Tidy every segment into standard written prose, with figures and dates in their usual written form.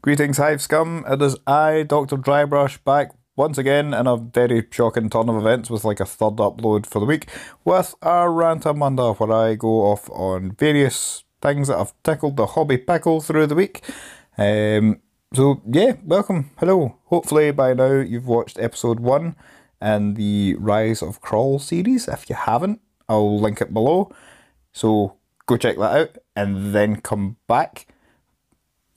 Greetings, Hive Scum. It is I, Dr.Drybrush, back once again in a very shocking turn of events with like a third upload for the week with our Rantomunda, where I go off on various things that have tickled the hobby Pickle through the week. So yeah, welcome, hello. Hopefully by now you've watched episode 1 in the Rise of Kroll series. If you haven't, I'll link it below. So go check that out and then come back,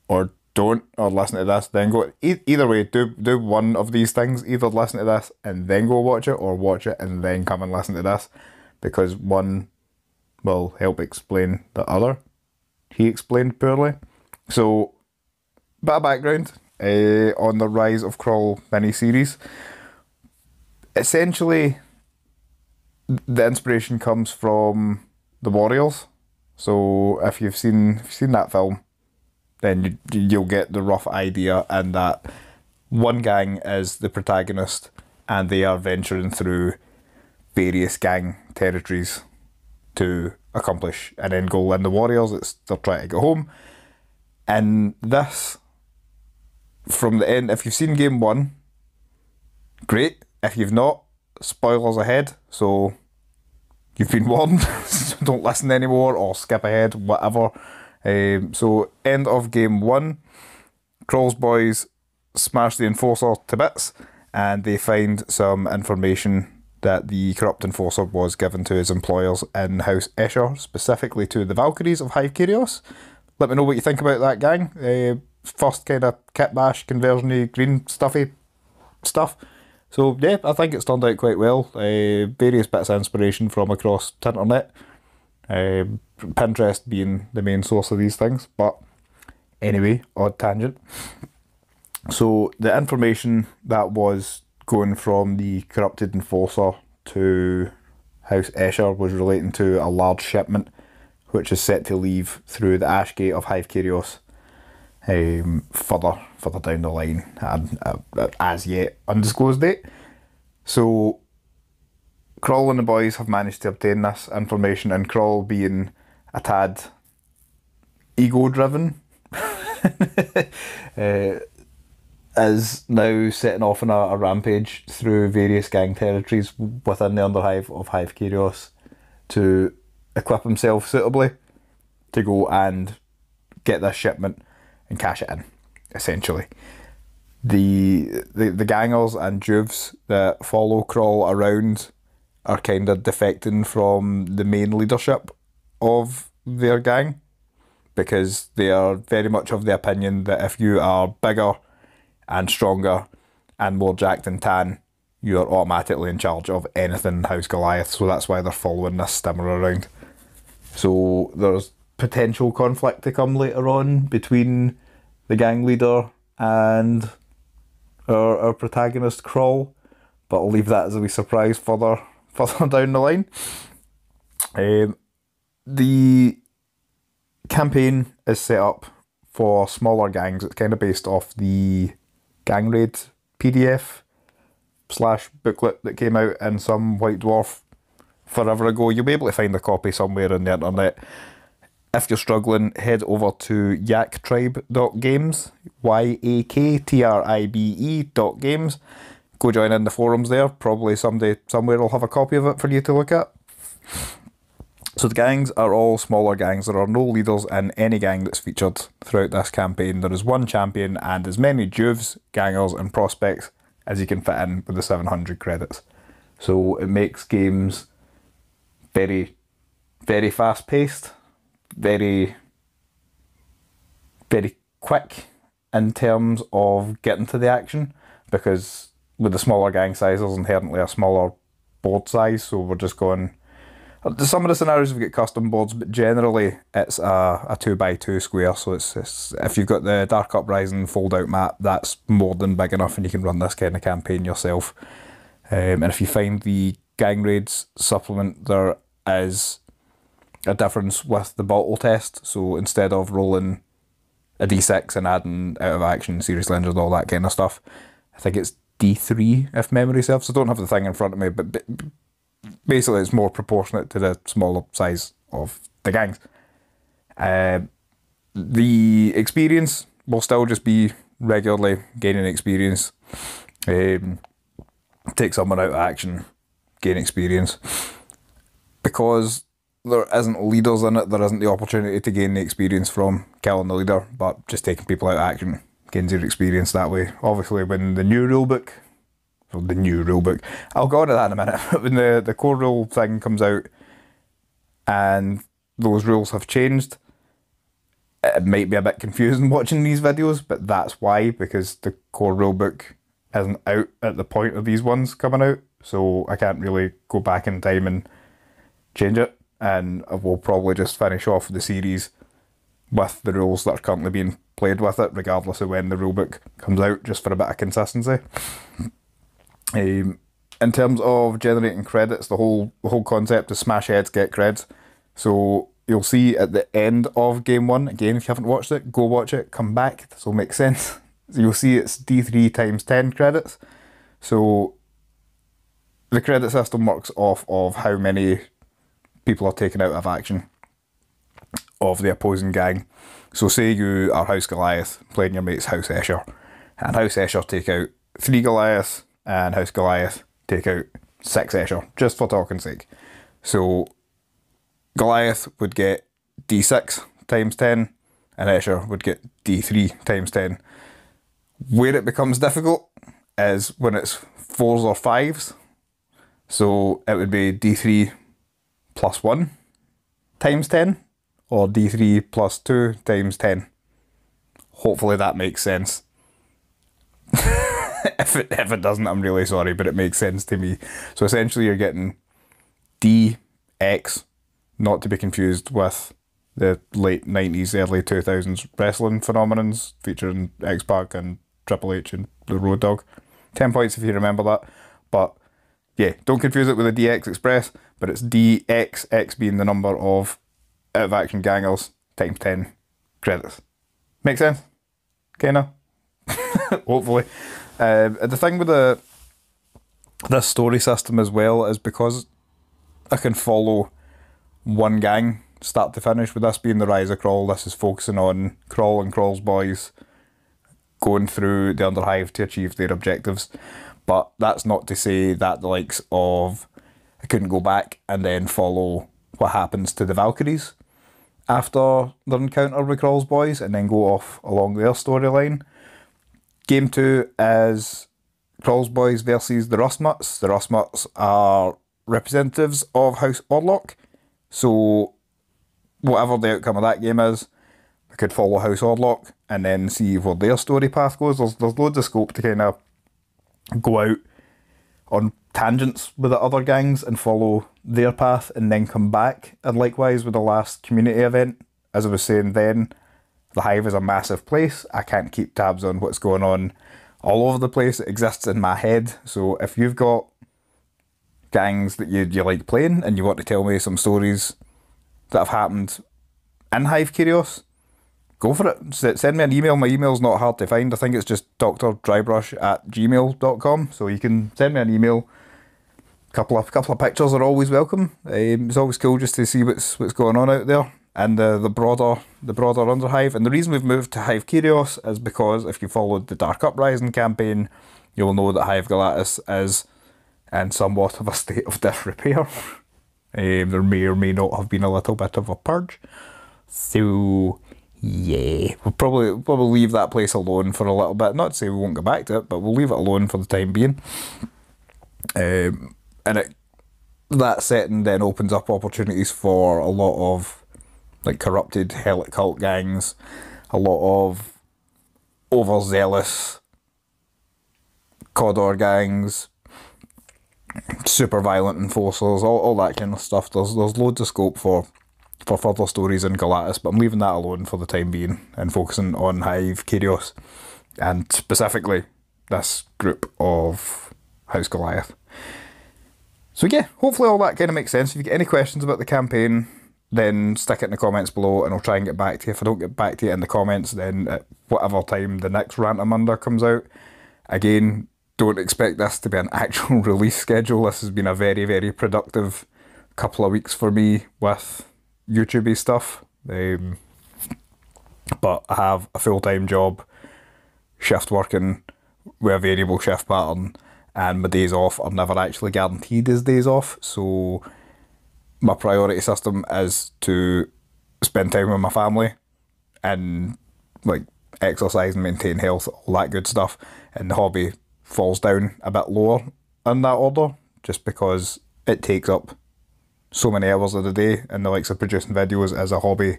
or don't, or listen to this, then go. Either way, do one of these things. Either listen to this and then go watch it, or watch it and then come and listen to this, because one will help explain the other. He explained poorly. So, bit of background on the Rise of Kroll mini-series. Essentially, the inspiration comes from the Warriors. So if you've seen that film, then you'll get the rough idea, and that one gang is the protagonist and they are venturing through various gang territories to accomplish an end goal. And the Warriors, they're trying to get home. And this, from the end, if you've seen game 1, great. If you've not, spoilers ahead, so you've been warned. So don't listen anymore or skip ahead, whatever. So end of game 1, Kroll's boys smash the Enforcer to bits, and they find some information that the corrupt Enforcer was given to his employers in House Escher, specifically to the Valkyries of Hive Kyrios. Let me know what you think about that gang. First kind of kit bash, conversion-y, green stuffy stuff. So yeah, I think it's turned out quite well. Various bits of inspiration from across the internet. Pinterest being the main source of these things, but anyway, odd tangent. So the information that was going from the corrupted Enforcer to House Escher was relating to a large shipment which is set to leave through the Ash Gate of Hive Kyrios further down the line, and as yet undisclosed date. So Kroll and the boys have managed to obtain this information, and Kroll, being a tad ego-driven, is now setting off on a rampage through various gang territories within the Underhive of Hive Kyrios to equip himself suitably to go and get this shipment and cash it in, essentially. The gangers and juvs that follow Kroll around are kind of defecting from the main leadership of their gang, because they are very much of the opinion that if you are bigger and stronger and more jacked and tan, you are automatically in charge of anything House Goliath. So that's why they're following this stimmer around. So there's potential conflict to come later on between the gang leader and our protagonist Kroll, but I'll leave that as a wee surprise further down the line. The campaign is set up for smaller gangs. It's kind of based off the Gang Raid PDF / booklet that came out in some White Dwarf forever ago. You'll be able to find a copy somewhere on the internet. If you're struggling, head over to yaktribe.games, yaktribe.games. Go join in the forums there. Probably someday, somewhere, I'll have a copy of it for you to look at. So the gangs are all smaller gangs. There are no leaders in any gang that's featured throughout this campaign. There is one champion and as many juvs, gangers and prospects as you can fit in with the 700 credits. So it makes games very, very fast paced, very, very quick in terms of getting to the action, because with the smaller gang size, there's inherently a smaller board size, so we're just going. Some of the scenarios have got custom boards, but generally it's a 2x2 square, so it's if you've got the Dark Uprising fold-out map, that's more than big enough and you can run this kind of campaign yourself. And if you find the Gang Raids supplement, there is a difference with the bottle test, so instead of rolling a d6 and adding out of action, serious legend, all that kind of stuff, I think it's d3 if memory serves. I don't have the thing in front of me, but basically it's more proportionate to the smaller size of the gangs. The experience will still just be regularly gaining experience. Take someone out of action, gain experience. Because there isn't leaders in it, there isn't the opportunity to gain the experience from killing the leader, but just taking people out of action gains your experience that way. Obviously, when the new rulebook, I'll go into that in a minute, when the core rule thing comes out and those rules have changed, it might be a bit confusing watching these videos, but that's why, because the core rulebook isn't out at the point of these ones coming out, so I can't really go back in time and change it, and I will probably just finish off the series with the rules that are currently being played with it, regardless of when the rulebook comes out, just for a bit of consistency. In terms of generating credits, the whole concept is smash heads, get creds. So you'll see at the end of game 1, again, if you haven't watched it, go watch it, come back, this will make sense. So you'll see it's D3 times 10 credits. So the credit system works off of how many people are taken out of action of the opposing gang. So say you are House Goliath playing your mate's House Escher, and House Escher take out 3 Goliaths, and House Goliath take out 6 Escher, just for talking's sake. So Goliath would get D6 times 10, and Escher would get D3 times 10. Where it becomes difficult is when it's 4s or 5s. So it would be D3 plus 1 times 10, or D3 plus 2 times 10. Hopefully that makes sense. If it doesn't, I'm really sorry, but it makes sense to me. So essentially you're getting DX, not to be confused with the late 90s, early 2000s wrestling phenomenons featuring X-Pac and Triple H and the Road Dogg. 10 points if you remember that. But yeah, don't confuse it with the DX Express, but it's DX, X being the number of out of action gangers, times 10 credits. Make sense? Kinda? Hopefully. The thing with this story system as well is because I can follow one gang start to finish, with this being the Rise of Kroll, this is focusing on Kroll and Kroll's boys going through the Underhive to achieve their objectives. But that's not to say that the likes of, I couldn't go back and then follow what happens to the Valkyries after their encounter with Kroll's boys and then go off along their storyline. Game 2 is Kroll's boys versus the Rustmuts. The Rustmuts are representatives of House Orlok, so whatever the outcome of that game is, we could follow House Orlok and then see where their story path goes. There's loads of scope to kind of go out on tangents with the other gangs and follow their path and then come back. And likewise with the last community event, as I was saying then, the Hive is a massive place. I can't keep tabs on what's going on all over the place. It exists in my head. So if you've got gangs that you like playing and you want to tell me some stories that have happened in Hive Curios, go for it. Send me an email. My email's not hard to find. I think it's just drdrybrush@gmail.com. So you can send me an email. Couple of pictures are always welcome. It's always cool just to see what's going on out there and the broader Underhive. And the reason we've moved to Hive Curios is because if you followed the Dark Uprising campaign, you'll know that Hive Galatis is in somewhat of a state of disrepair. There may or may not have been a little bit of a purge. So yeah, we'll probably leave that place alone for a little bit. Not to say we won't go back to it, but we'll leave it alone for the time being. And that setting then opens up opportunities for a lot of like corrupted Hellic cult gangs, a lot of overzealous Cawdor gangs, super violent enforcers, all that kind of stuff. There's loads of scope for further stories in Galatis, but I'm leaving that alone for the time being and focusing on Hive Curios and specifically this group of House Goliath. So yeah, hopefully all that kind of makes sense. If you get any questions about the campaign, then stick it in the comments below and I'll try and get back to you. If I don't get back to you in the comments, then at whatever time the next Rantomunda comes out. Again, don't expect this to be an actual release schedule. This has been a very, very productive couple of weeks for me with YouTubey stuff. but I have a full-time job, shift working with a variable shift pattern, and my days off are never actually guaranteed as days off, so my priority system is to spend time with my family and like exercise and maintain health, all that good stuff, and the hobby falls down a bit lower in that order just because it takes up so many hours of the day, and the likes of producing videos as a hobby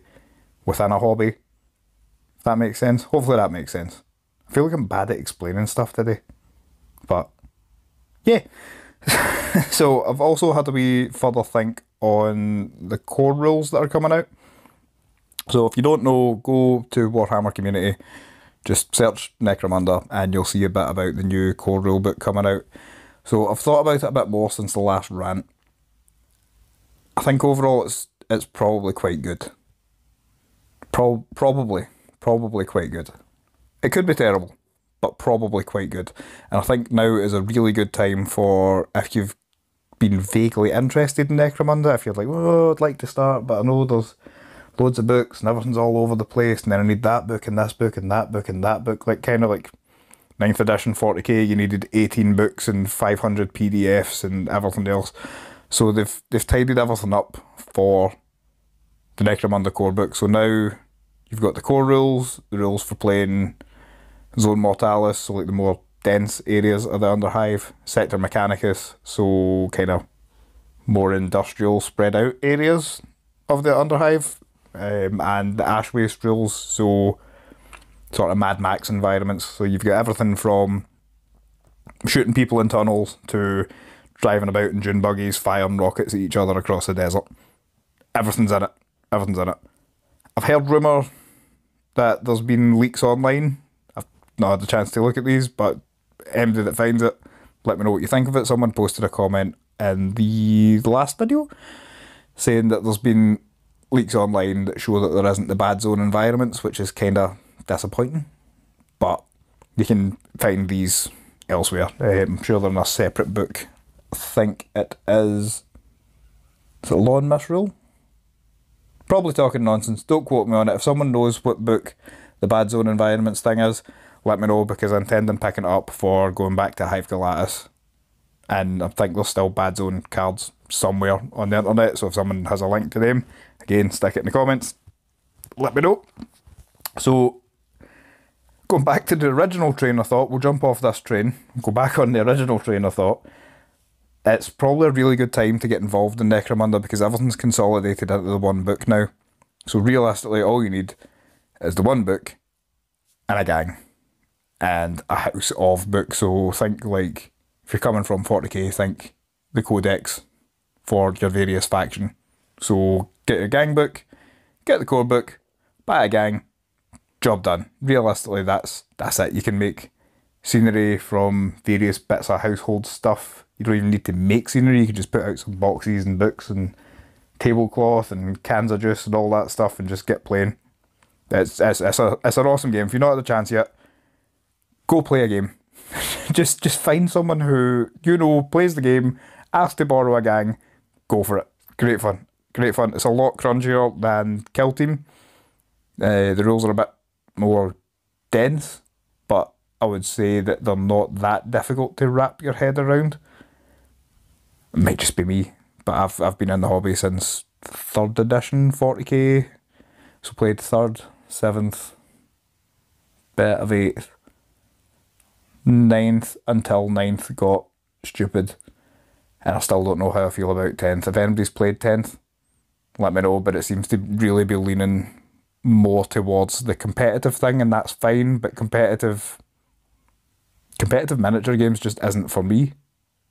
within a hobby. If that makes sense. Hopefully that makes sense. I feel like I'm bad at explaining stuff today, but yeah. So I've also had a wee further think on the core rules that are coming out. So if you don't know, go to Warhammer Community, just search Necromunda and you'll see a bit about the new core rulebook coming out. So I've thought about it a bit more since the last rant. I think overall it's probably quite good. Probably quite good. It could be terrible, but probably quite good. And I think now is a really good time for, if you've been vaguely interested in Necromunda, if you're like, oh, I'd like to start, but I know there's loads of books and everything's all over the place, and then I need that book and this book and that book and that book, like kind of like 9th edition 40k, you needed 18 books and 500 PDFs and everything else. So they've tidied everything up for the Necromunda core book. So now you've got the core rules, the rules for playing Zone Mortalis, so like the more dense areas of the Underhive, Sector Mechanicus, so kind of more industrial spread out areas of the Underhive, and the Ash Waste rules, so sort of Mad Max environments. So you've got everything from shooting people in tunnels to driving about in dune buggies, firing rockets at each other across the desert. Everything's in it. Everything's in it. I've heard rumour that there's been leaks online. I've not had the chance to look at these, but anybody that finds it, let me know what you think of it. Someone posted a comment in the last video saying that there's been leaks online that show that there isn't the bad zone environments, which is kind of disappointing. But you can find these elsewhere. I'm sure they're in a separate book. I think it is it Law and Misrule? Probably talking nonsense. Don't quote me on it. If someone knows what book the bad zone environments thing is, let me know, because I intend on picking it up for going back to Hive Galatis. And I think there's still bad zone cards somewhere on the internet, so if someone has a link to them, again, stick it in the comments. Let me know. So, going back to the original train of thought, we'll jump off this train, go back on the original train of thought. It's probably a really good time to get involved in Necromunda because everything's consolidated into the one book now. So realistically, all you need is the one book and a gang and a house of books. So think like, if you're coming from 40k, think the codex for your various faction. So get your gang book, get the core book, buy a gang, job done. Realistically, that's it. You can make scenery from various bits of household stuff. You don't even need to make scenery, you can just put out some boxes and books and tablecloth and cans of juice and all that stuff and just get playing. It's an awesome game. If you've not had the chance yet, go play a game. just find someone who, you know, plays the game, ask to borrow a gang, go for it. Great fun. Great fun. It's a lot crunchier than Kill Team. The rules are a bit more dense, but I would say that they're not that difficult to wrap your head around. It might just be me, but I've been in the hobby since 3rd edition 40k, so played 3rd, 7th, bit of 8th, 9th until 9th got stupid, and I still don't know how I feel about 10th. If anybody's played 10th, let me know, but it seems to really be leaning more towards the competitive thing, and that's fine, but competitive miniature games just isn't for me.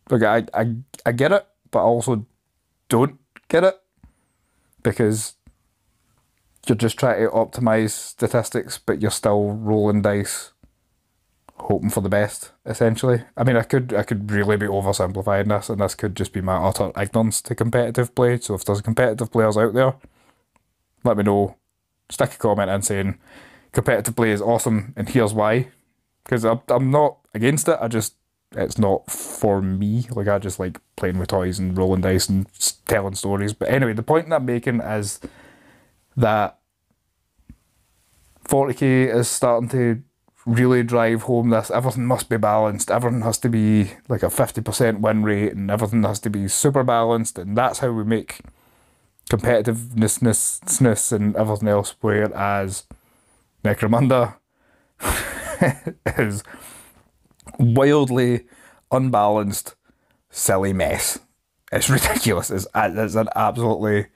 Like, I get it, but I also don't get it, because you're just trying to optimise statistics, but you're still rolling dice, hoping for the best, essentially. I mean, I could really be oversimplifying this, and this could just be my utter ignorance to competitive play, so if there's competitive players out there, let me know. Stick a comment in saying, competitive play is awesome, and here's why. Because I'm not against it, it's not for me. Like, I just like playing with toys and rolling dice and telling stories. But anyway, the point that I'm making is that 40k is starting to really drive home this everything must be balanced, everything has to be like a 50% win rate, and everything has to be super balanced, and that's how we make competitiveness and everything else, whereas Necromunda is wildly unbalanced, silly mess. It's ridiculous. It's an absolutely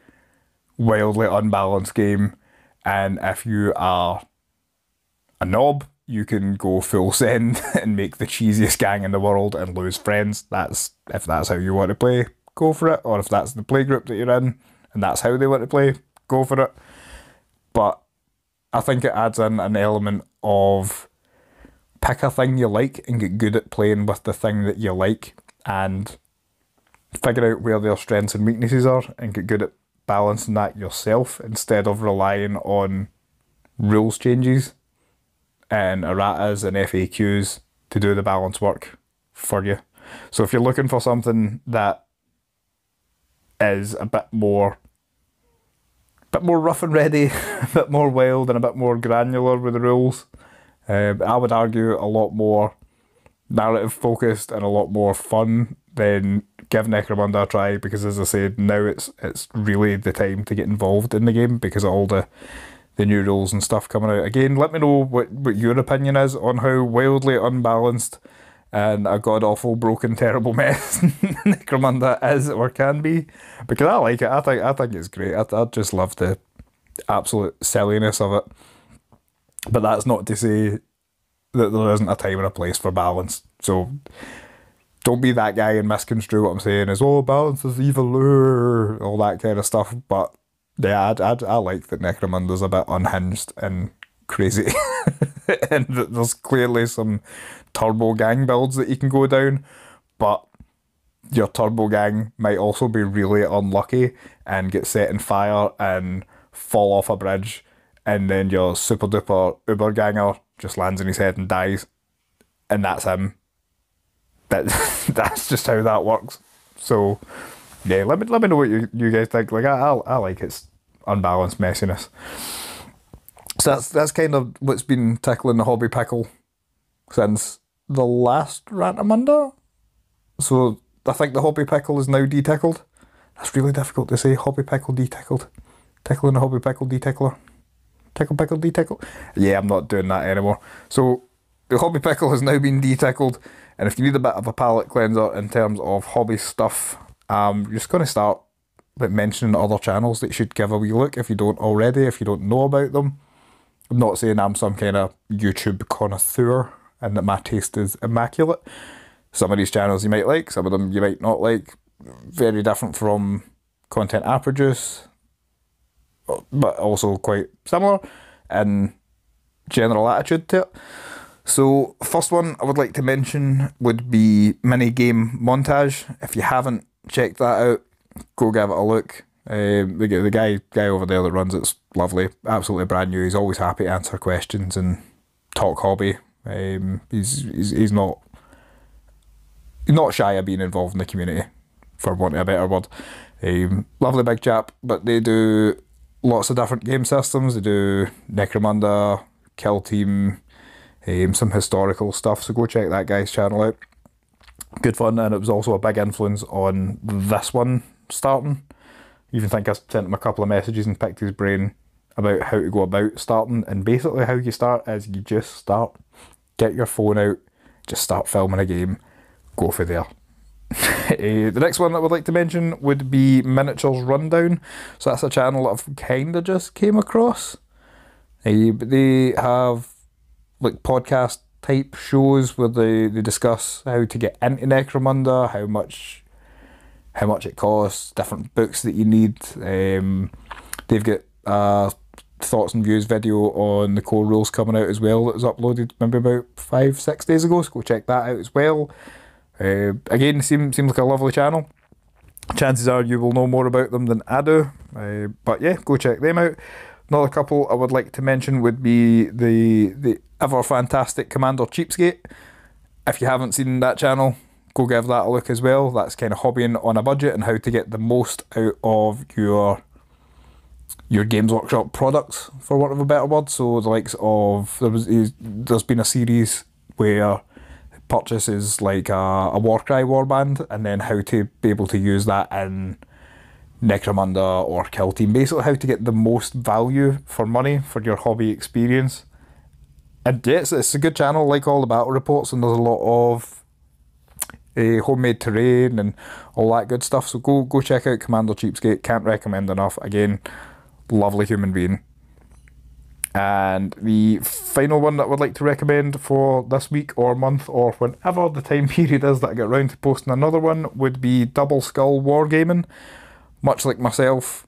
wildly unbalanced game, and if you are a knob, you can go full send and make the cheesiest gang in the world and lose friends. If that's how you want to play, go for it. Or if that's the playgroup that you're in and that's how they want to play, go for it. But I think it adds in an element of pick a thing you like and get good at playing with the thing that you like, and figure out where their strengths and weaknesses are and get good at balancing that yourself instead of relying on rules changes and erratas and FAQs to do the balance work for you. So if you're looking for something that is a bit more rough and ready, a bit more wild and a bit more granular with the rules, I would argue a lot more narrative focused and a lot more fun, then give Necromunda a try, because as I said, now it's really the time to get involved in the game because of all the new rules and stuff coming out. Again, let me know what your opinion is on how wildly unbalanced and a god-awful, broken, terrible mess Necromunda is or can be, because I like it. I think it's great. I just love the absolute silliness of it. But that's not to say that there isn't a time and a place for balance. So don't be that guy and misconstrue what I'm saying as, oh, balance is evil, all that kind of stuff. But yeah, I like that Necromunda's a bit unhinged and crazy. And there's clearly some turbo gang builds that you can go down, but your turbo gang might also be really unlucky and get set in fire and fall off a bridge, and then your super duper uber ganger just lands in his head and dies, and that's him. That's just how that works. So yeah, let me know what you guys think. Like I like its unbalanced messiness. So that's kind of what's been tickling the hobby Pickle since the last Rantomunda. So I think the hobby Pickle is now detickled. That's really difficult to say. Hobby Pickle detickled. Tickling the hobby Pickle detickler. Tickle Pickle detickle. Yeah, I'm not doing that anymore. So the hobby Pickle has now been detickled, and if you need a bit of a palate cleanser in terms of hobby stuff, you're just going to start like mentioning other channels that you should give a wee look if you don't already, if you don't know about them. I'm not saying I'm some kind of YouTube connoisseur and that my taste is immaculate. Some of these channels you might like, some of them you might not like. Very different from content I produce, but also quite similar in general attitude to it. So first one I would like to mention would be Mini Game Montage. If you haven't checked that out, go give it a look. The guy over there that runs it's lovely, absolutely brand new. He's always happy to answer questions and talk hobby. He's not shy of being involved in the community, for want of a better word. Lovely big chap, but they do lots of different game systems. They do Necromunda, Kill Team, some historical stuff. So go check that guy's channel out. Good fun, and it was also a big influence on this one starting. Even think I sent him a couple of messages and picked his brain about how to go about starting, and basically how you start is you just start. Get your phone out, just start filming a game, go for there. The next one I would like to mention would be Miniatures Rundown. So that's a channel that I've kind of just came across. But they have like podcast type shows where they discuss how to get into Necromunda, how much it costs, different books that you need. They've got a thoughts and views video on the core rules coming out as well that was uploaded maybe about 5-6 days ago, so go check that out as well. Again, seems like a lovely channel. Chances are you will know more about them than I do, but yeah, go check them out. Another couple I would like to mention would be the ever fantastic Commander Cheapskate. If you haven't seen that channel, go give that a look as well. That's kind of hobbying on a budget and how to get the most out of your your Games Workshop products, for want of a better word. So the likes of, there's been a series where purchases like a Warcry warband, and then how to be able to use that in Necromunda or Kill Team. Basically how to get the most value for money for your hobby experience. And yeah, it's a good channel, like all the battle reports, and there's a lot of homemade terrain and all that good stuff. So go check out Commander Cheapskate. Can't recommend enough. Again, lovely human being. And the final one that I would like to recommend for this week or month or whenever the time period is that I get around to posting another one would be Double Skull Wargaming. Much like myself,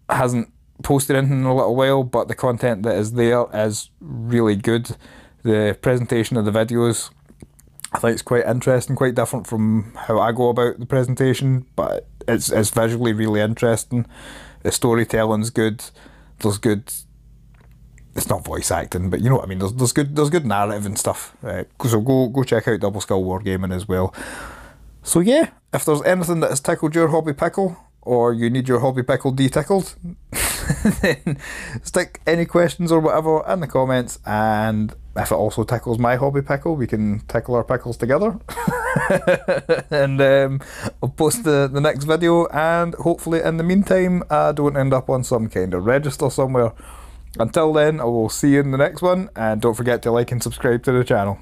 hasn't posted anything in a little while, but the content that is there is really good. The presentation of the videos, I think it's quite interesting, quite different from how I go about the presentation, but it's visually really interesting. The storytelling's good. There's good, it's not voice acting, but you know what I mean. There's good narrative and stuff. So go check out Double Skull Wargaming as well. So yeah, if there's anything that has tickled your hobby pickle, or you need your hobby pickle de-tickled, then stick any questions or whatever in the comments, and if it also tickles my hobby pickle, we can tickle our pickles together. And I'll post the next video, and hopefully in the meantime I don't end up on some kind of register somewhere. Until then, I will see you in the next one, and don't forget to like and subscribe to the channel.